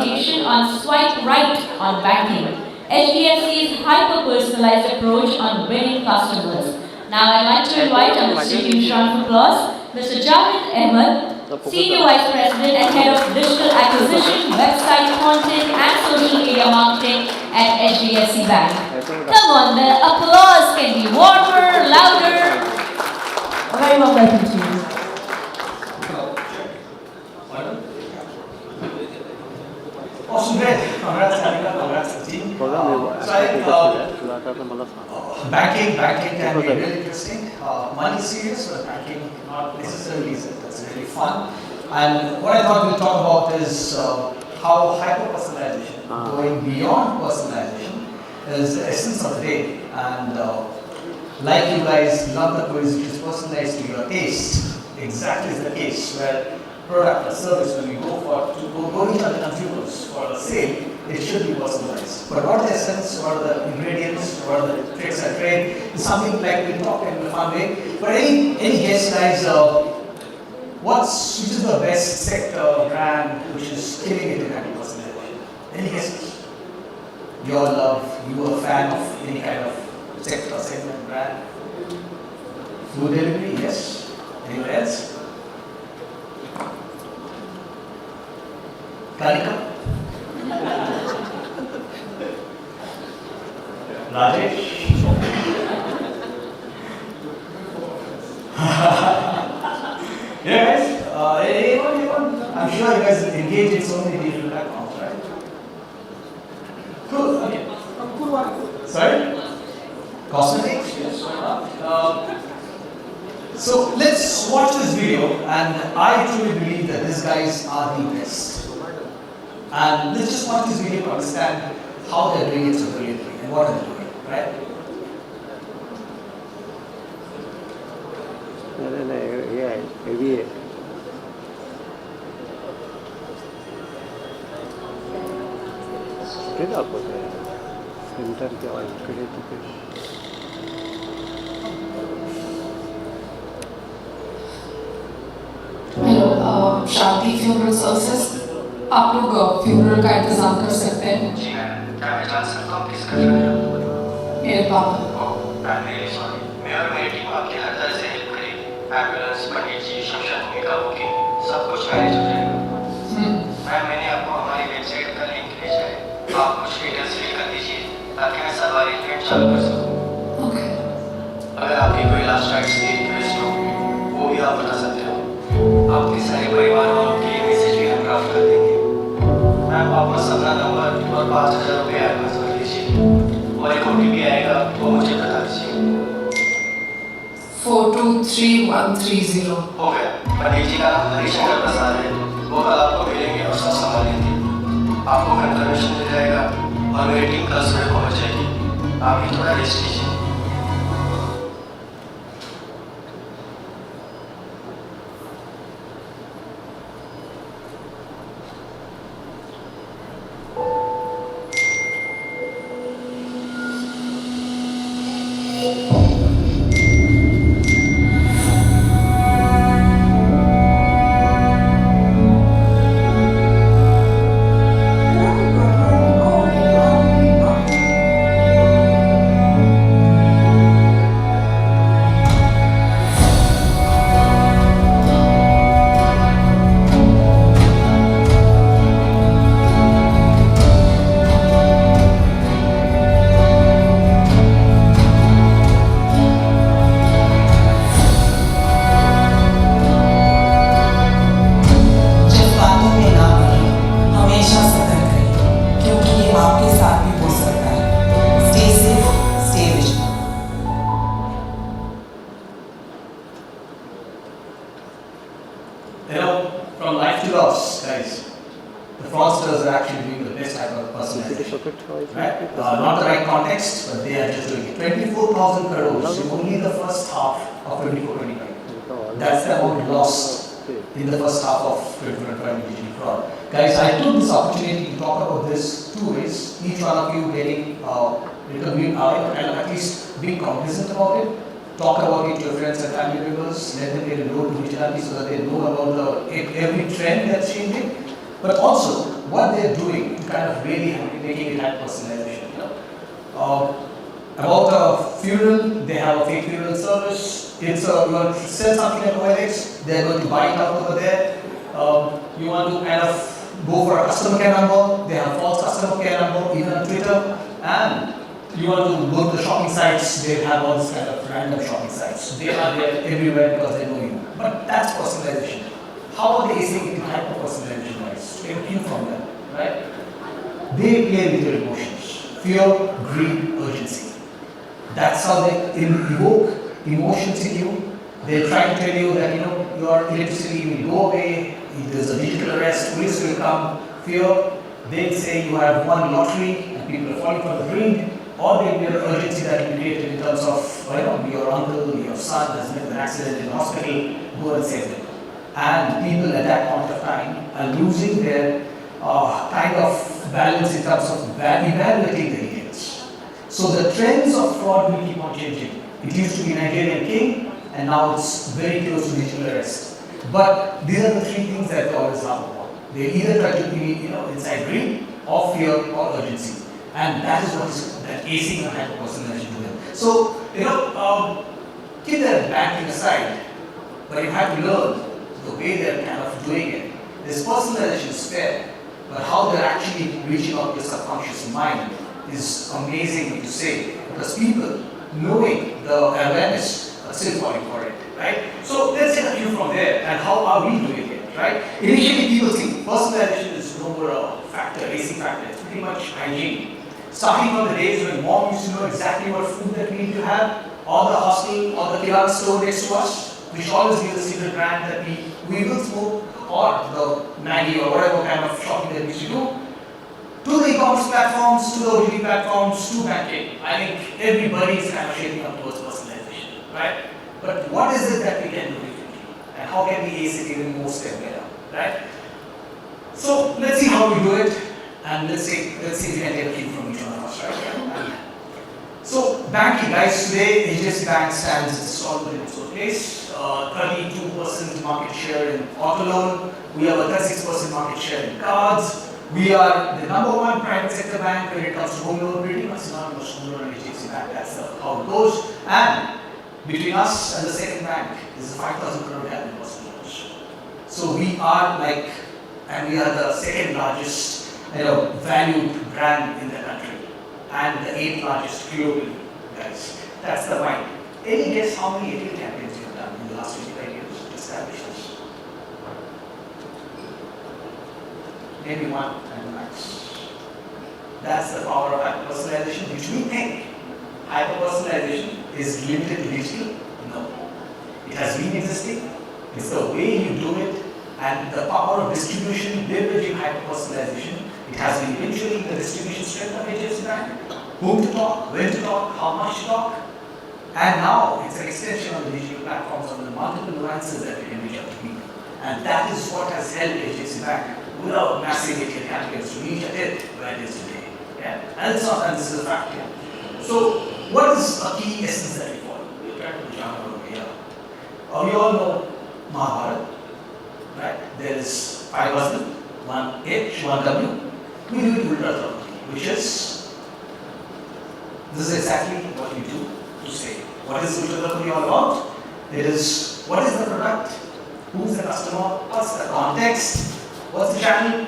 orientation on swipe right on banking, HDFC's hyper-personalized approach on winning customers. Now I'd like to invite on the huge round of applause, Mr. Jahid Ahmed, Senior Vice President and Head of Digital Acquisition, Website Content and Social Media Marketing at HDFC Bank. Come on, the applause can be warmer, louder. Very well, welcome to you. Awesome, great. Congrats, Anika. Congrats, the team. Banking can be really interesting. Money is serious, but banking not necessarily is it. That's really fun. And what I thought we'll talk about is how hyper-personalization, going beyond personalization, is the essence of the day. And like you guys love the quiz, which is personalized to your taste, exactly is the case where product or service, when we go to the consumers for a sale, it should be personalized. But what are the essence, what are the ingredients, what are the tricks and trade, is something like we talk in a fun way. But any guess, guys, which is the best sector, brand, which is killing it in hyper-personalization? Any guesses? Your love, you are a fan of any kind of sector, segment, brand? Food delivery, yes. Anyone else? Kanika? Rajesh? Yeah, guys? Anyone? I'm sure you guys engage in so many digital platforms, right? Cool, okay. Sorry? Cosmetics? Yes. So let's watch this video, and I truly believe that these guys are the best. And let's just watch this video to understand how they're doing it so brilliantly and what are they doing, right? Hello शादी funeral services आप लोग funeral का इंतजाम कर सकते हैं? जी ma'am, क्या मैं जान सकता हूँ किस घर में हो? मेरे पापा। I'm really sorry. मैं और मेरी टीम आपकी हर तरह से हेल्प करेगी। एम्बुलेंस, पंडित जी, शमशान भूमि का बुकिंग, सब कुछ मैनेज हो जाएगा। मैम, मैंने आपको हमारी वेबसाइट का लिंक भेजा है। आप कुछ डिटेल्स फिल कर दीजिए ताकि मैं सारा अरेंजमेंट चालू कर सकूँ। ओके। अगर आपकी कोई लास्ट राइट्स की रिक्वेस्ट हो, वो भी आप बता सकते हो। आपके सारे परिवार वालों के लिए मैसेज भी हम ड्राफ्ट कर देंगे। मैम, वापस अपना नंबर और 5,000 रुपये एडवांस कर दीजिए और एक OTP आएगा, वो मुझे बता दीजिए। 423130 हो गया। पंडित जी का नाम हरिशंकर प्रसाद है, वो कल आपको मिलेंगे और सब संभालेंगे। आपको कंफर्मेशन मिल जाएगा और मेरी टीम कल सुबह पहुंच जाएगी। आप भी थोड़ा रेस्ट कीजिए। From life to loss, guys. The fraudsters are actually doing the best type of personalization. Right? Not the right context, but they are just doing it. 24,000 crores in only the first half of 24-25. That's the amount lost in the first half of 2025 digital fraud. Guys, I took this opportunity to talk about this two ways. Each one of you getting and at least being cognizant about it. Talk about it to your friends and family members. Let them get a load to digitality so that they know about every trend that's changing. But also, what they're doing to kind of really making it hyper personalization. About a funeral, they have a fake funeral service. It's you want to sell something at OLX, they're going to buy it out over there. You want to kind of go for a customer care number, they have false customer care number, even on Twitter. And you want to go to the shopping sites, they have all this kind of random shopping sites. They are there everywhere because they know you. But that's personalization. How are they acing into hyper personalization, guys? Take a cue from them, right? They play with your emotions. Fear, greed, urgency. That's how they evoke emotions in you. They try to tell you that your electricity will go away, there's a digital arrest, police will come. Fear, they say you have won lottery and people are falling for the brink, or they will urgency that you created in terms of your uncle, your son has been in an accident in the hospital, go and save them. And people at that point of time are losing their kind of balance in terms of evaluating the details. So the trends of fraud will keep on changing. It used to be Nigerian king, and now it's very close to digital arrest. But these are the three things that they always harp upon. They either try to be, inside greed, or fear, or urgency. And that is what is that acing and hyper-personalization to them. So, keep their banking aside, but you have to learn the way they're kind of doing it. This personalization is fair, but how they're actually reaching out to your subconscious mind is amazing to say, because people, knowing the awareness, are still falling for it, right? So let's take a cue from there, and how are we doing it, right? Initially, people think personalization is no more a factor, acing factor. It's pretty much hygiene. Starting from the days when mom used to know exactly what food that we need to have, or the hostel, or the kirana store next to us, we should always be the secret brand that we will smoke, or the Maggie, or whatever kind of shopping that we used to do, to the e-commerce platforms, to the OTT platforms, to banking. I think everybody is kind of shaping up towards personalization, right? But what is it that we can do differently? And how can we ace it even more step better, right? So let's see how we do it, and let's see if we can take a cue from each one of us, right? So banking, guys, today HDFC Bank stands solid in its own place. 32% market share in auto loan. We have a 36% market share in cards. We are the number one private sector bank when it comes to home loan, pretty much synonymous home loan and HDFC Bank. That's how it goes. And between us and the second bank is a 5,000 crore gap in personal loans. So we are we are the second largest valued brand in the country, and the 8th largest globally, guys. That's the mind. Any guess how many ATL campaigns you have done in the last 25 years to establish this? Maybe one and max. That's the power of hyper-personalization, which we think hyper-personalization is limited to digital. No. It has been existing. It's the way you do it, and the power of distribution leveraging hyper-personalization. It has been eventually the distribution strength of HDFC Bank. Whom to talk, when to talk, how much to talk. And now it's an extension of the digital platforms on the multiple nuances that we can reach out to people. And that is what has helped HDFC Bank without massive ATL campaigns to reach at it where it is today. Yeah? And this is a fact here. So, what is a key essence that we follow? We'll try to jump over here. We all know Mahabharata, right? There is 5 husbands, 1 H, 1 W. We do it ultra thoroughly, which is, this is exactly what we do to say. What is ultra thoroughly all about? It is, what is the product? Who's the customer? What's the context? What's the channel?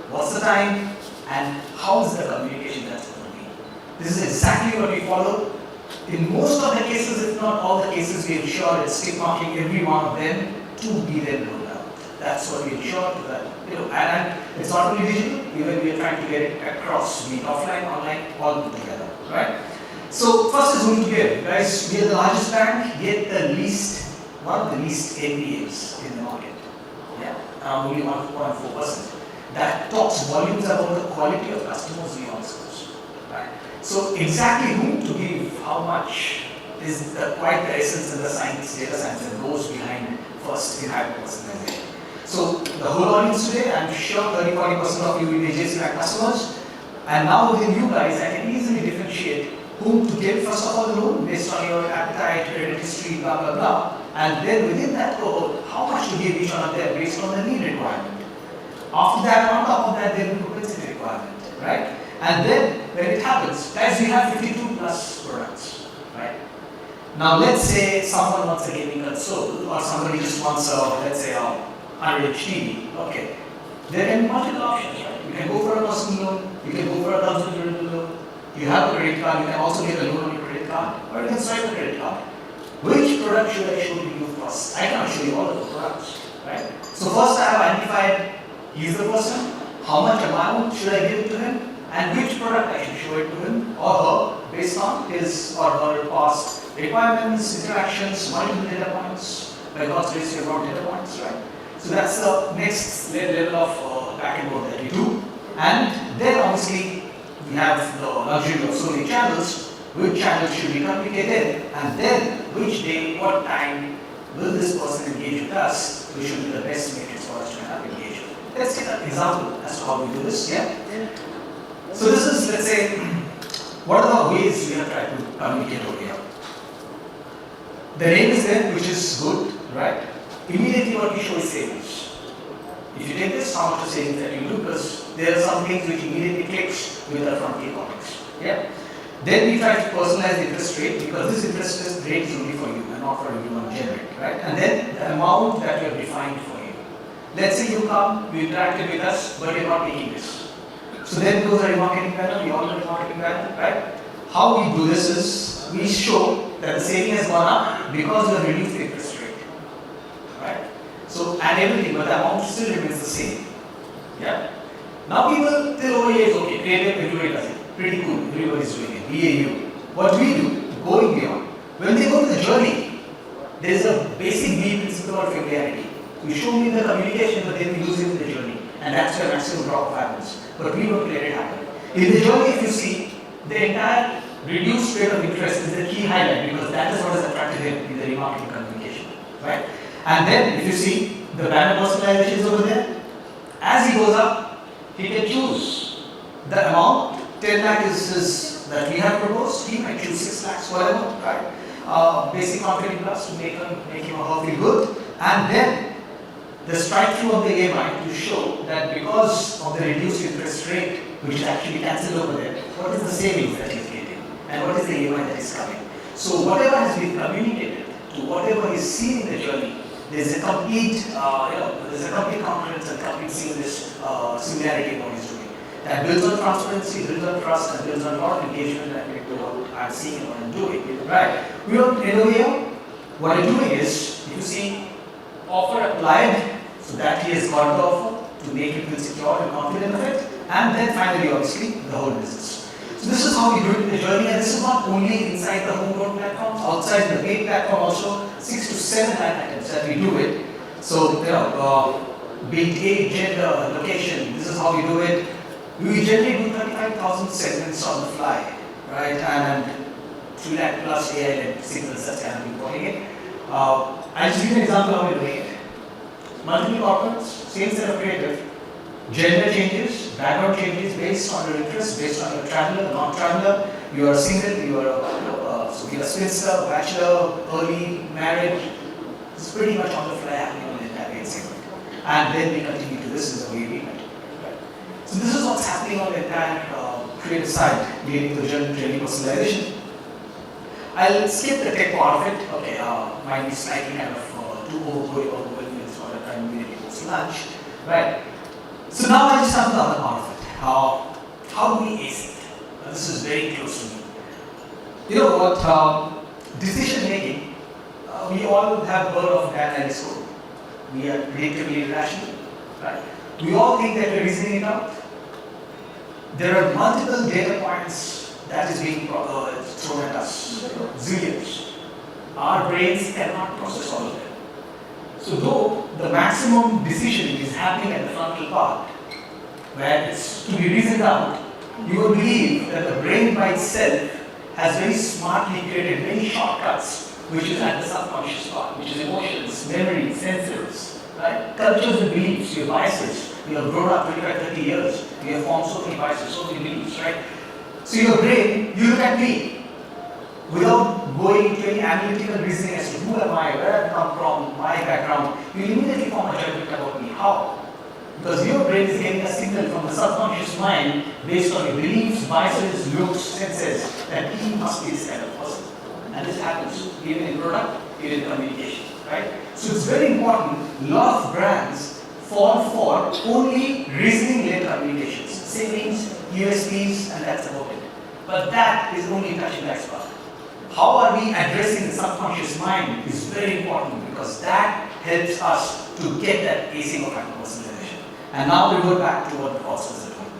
What's the time? And how is the communication that's going to be? This is exactly what we follow. In most of the cases, if not all the cases, we ensure it's tick marking every one of them to be then rolled out. That's what we ensure that, and it's not only digital, even we are trying to get it across, be it offline, online, all put together, right? So first is whom to give, guys. We are the largest bank, yet one of the least NPAs in the market. Yeah, only 1.4%. That talks volumes about the quality of customers we also serve, right? So exactly whom to give, how much is quite the essence and the science, data science that goes behind first in hyper-personalization. So the whole audience today, I'm sure 30-40% of you will be HDFC Bank customers. And now within you guys, I can easily differentiate whom to give first of all the loan based on your appetite, credit history, blah blah blah. And then within that cohort, how much to give each one of them based on the need requirement. After that, on top of that, there will be propensity requirement, right? And then when it happens, guys, we have 52 plus products, right? Now let's say someone wants a gaming console, or somebody just wants a, let's say, a 100-inch TV. Okay, there can be multiple options, right? You can go for a personal loan, you can go for a consumer loan. You have a credit card, you can also get a loan on your credit card, or you can swipe a credit card. Which product should I show you first? I cannot show you all of the products, right? So first I have identified he's the person, how much amount should I give to him, and which product I should show it to him or her based on his or her past requirements, interactions, multiple data points. By God's grace, we have got data points, right? So that's the next level of backend work that we do. And then obviously we have the luxury of so many channels. Which channels should be communicated, and then which day, what time will this person engage with us, which should be the best matrix for us to have engagement. Let's take an example as to how we do this, yeah? So this is, let's say, what are the ways we have tried to communicate over here? The name is there, which is good, right? Immediately what we show is savings. If you take this, how much the savings that you do, because there are some things which immediately clicks with the front key comics, yeah? Then we try to personalize the interest rate, because this interest rate is only for you and not for everyone generate, right? And then the amount that you have defined for you. Let's say you come, you interacted with us, but you're not making this. So then goes a remarketing banner, we all know remarketing banner, right? How we do this is, we show that the saving has gone up because we have reduced the interest rate, right? So, and everything, but the amount still remains the same, yeah? Now people till over here is okay, creative, everybody does it. Pretty cool, everybody's doing it, BAU. What we do, going beyond, when they go to the journey, there is a basic B principle of familiarity. You show me the communication, but then we lose it in the journey. And that's where maximum drop happens. But we don't let it happen. In the journey, if you see, the entire reduced rate of interest is the key highlight, because that is what has attracted him in the remarketing communication, right? And then, if you see, the banner personalization is over there. As he goes up, he can choose the amount. 10 lakh is his, that we have proposed, he might choose 6 lakhs, whatever, right? Basic marketing plus to make him or her feel good. And then the strike through of the EMI to show that because of the reduced interest rate, which is actually cancelled over there, what is the savings that he's getting and what is the EMI that is coming. So whatever has been communicated to whatever is seen in the journey, there's a complete, there's a complete confidence and complete seamless similarity in what he's doing. That builds on transparency, builds on trust, and builds on a lot of engagement that we do what I'm seeing and what I'm doing. Right? We don't over here. What I'm doing is, if you see, offer applied, so that he has got the offer to make him feel secure and confident of it, and then finally, obviously, the whole business. So this is how we do it in the journey, and this is not only inside the homegrown platforms, outside the paid platform also, 6 to 7 line items that we do it. So, be it age, gender, location, this is how we do it. We generally do 35,000 segments on the fly, right? And 3 lakh plus AI-led signals that can be calling it. I'll just give you an example of how we're doing it. Multiple corporates, same set of creative, gender changes, background changes based on your interest, based on your traveler, non-traveler. You are single, you are so you're a spinster, bachelor, early, married. It's pretty much on the fly happening on the entire segment. And then we continue to this is the way we continue. So this is what's happening on the entire creative side, leading to the journey personalization. I'll skip the tech part of it. Okay, might be slightly kind of too overwhelming for the time immediately post lunch, right? So now I just have the other part of it. How do we ace it? This is very close to me. You know what? Decision making. We all have bird of data score. We are predictably irrational, right? We all think that we're reasoning it out. There are multiple data points that is being thrown at us, zillions. Our brains cannot process all of them. So though the maximum decision is happening at the frontal part, where it's to be reasoned out, you will believe that the brain by itself has very smartly created many shortcuts, which is at the subconscious part, which is emotions, memory, sensors. Right? Cultures and beliefs, your biases. You have grown up 25, 30 years. You have formed so many biases, so many beliefs, right? So your brain, you look at me without going into any analytical reasoning as to who am I, where I come from, my background. You immediately form a judgment about me. How? Because your brain is getting a signal from the subconscious mind based on your beliefs, biases, looks, senses, that he must be this kind of person. And this happens even in product, even in communication, right? So it's very important. A lot of brands fall for only reasoning-led communications, savings, USPs, and that's about it. But that is only touching the iceberg. How are we addressing the subconscious mind is very important, because that helps us to get that pacing of hyper-personalization. And now we go back to what the fraudsters are doing.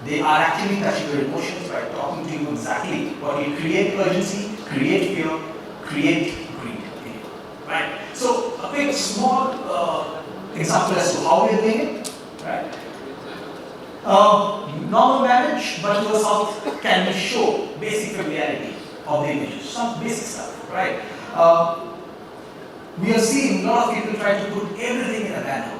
They are actually touching your emotions by talking to you exactly what will create urgency, create fear, create greed in you, right? So a quick small example as to how we are doing it, right? Normal manage, but to the south can we show basic familiarity of the images, some basic stuff, right? We are seeing a lot of people try to put everything in a banner.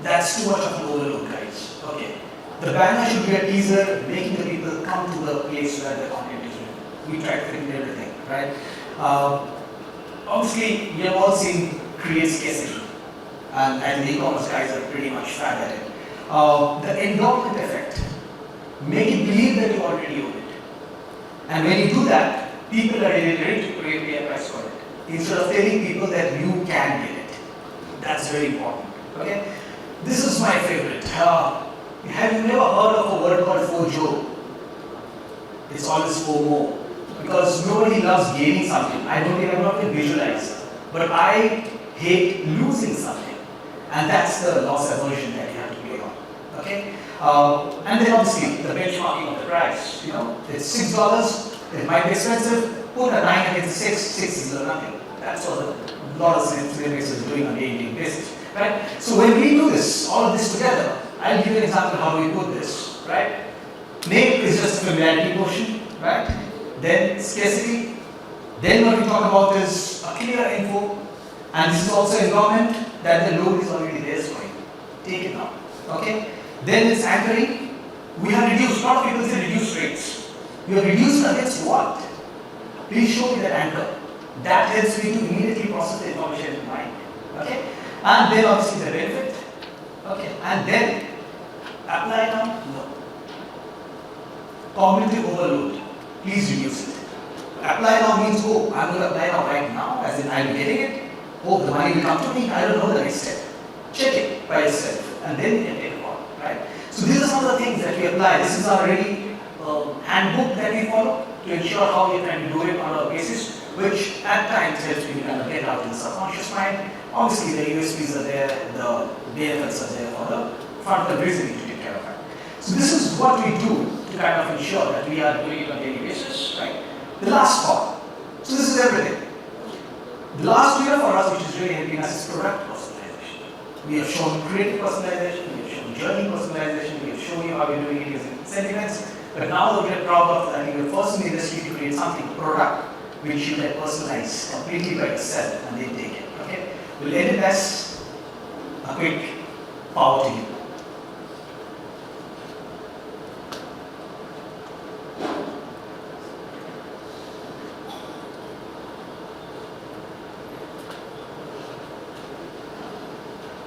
That's too much of an overload, guys. Okay. The banner should be a teaser, making the people come to the place where the content is written. We try to fit in everything, right? Obviously, we have all seen create scarcity, and the e-commerce guys are pretty much fat at it. The endowment effect, make it believe that you already own it. And when you do that, people are ready to pay a price for it, instead of telling people that you can get it. That's very important, okay? This is my favorite. Have you never heard of a word called FOJO? It's always FOMO. Because nobody loves gaining something. I'm not going to visualize. But I hate losing something. And that's the loss aversion that you have to play on. Okay? And then obviously the benchmarking of the price. You know, it's $6, it might be expensive. Put a 9 against 6 is nothing. That's what a lot of cinematics is doing on a daily basis. Right? So when we do this, all of this together, I'll give you an example of how we put this, right? Name is just a familiarity portion, right? Then scarcity. Then what we talk about is a clear info, and this is also environment that the load is already there for you. Take it now, okay? Then it's anchoring. We have reduced, a lot of people say reduced rates. You have reduced against what? Please show me that anchor. That helps me to immediately process the information in mind, okay? And then obviously the benefit, okay? And then apply now? No. Cognitive overload, please reduce it. Apply now means, oh, I'm going to apply now right now, as in I'm getting it. Oh, the money will come to me, I don't know the next step. Check it by yourself, and then you can take a call, right? So these are some of the things that we apply. This is our really handbook that we follow to ensure how you can do it on a basis, which at times helps you kind of get out in the subconscious mind. Obviously, the USPs are there, the benefits are there for the frontal reasoning to take care of it. So this is what we do to kind of ensure that we are doing it on a daily basis, right? The last part. So this is everything. The last year for us, which is really helping us, is product personalization. We have shown creative personalization, we have shown journey personalization, we have shown you how we're doing it using sentiments. But now that we are proud of, I think we're first in the industry to create something, product, which you can personalize completely by yourself and then take it. Okay? We'll end it as a quick power to you.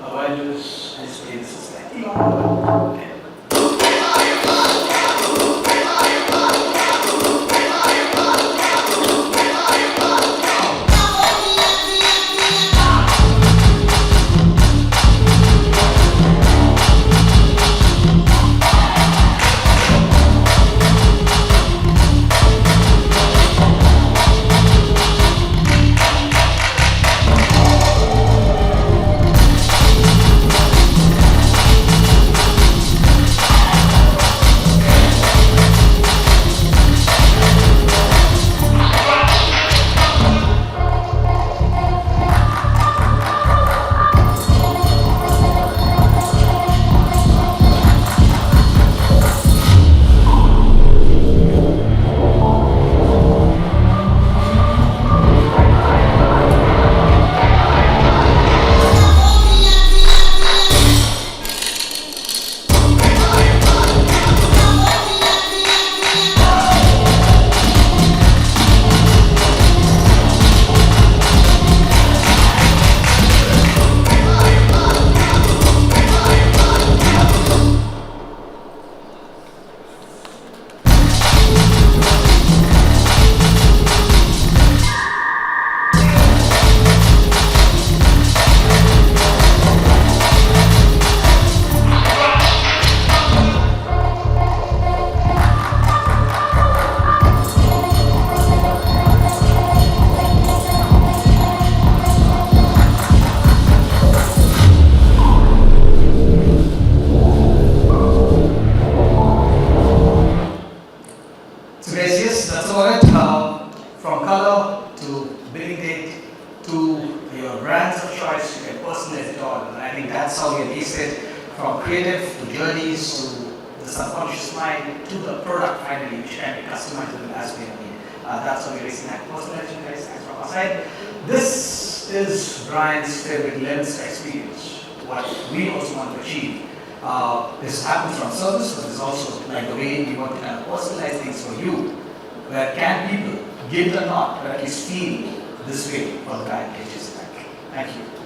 While I do this, I just play this slightly longer. Okay. that's how we base it, from creative to journeys to the subconscious mind to the product finally, which can be customizable as we need. That's how we're raising that. Personalization, guys, thanks from our side. This is Brian's favorite lens experience, what we also want to achieve. This happens from service, but it's also like the way we want to kind of personalize things for you. Where can people, give it or not, but at least feel this way for the guy at HDFC Bank. Thank you.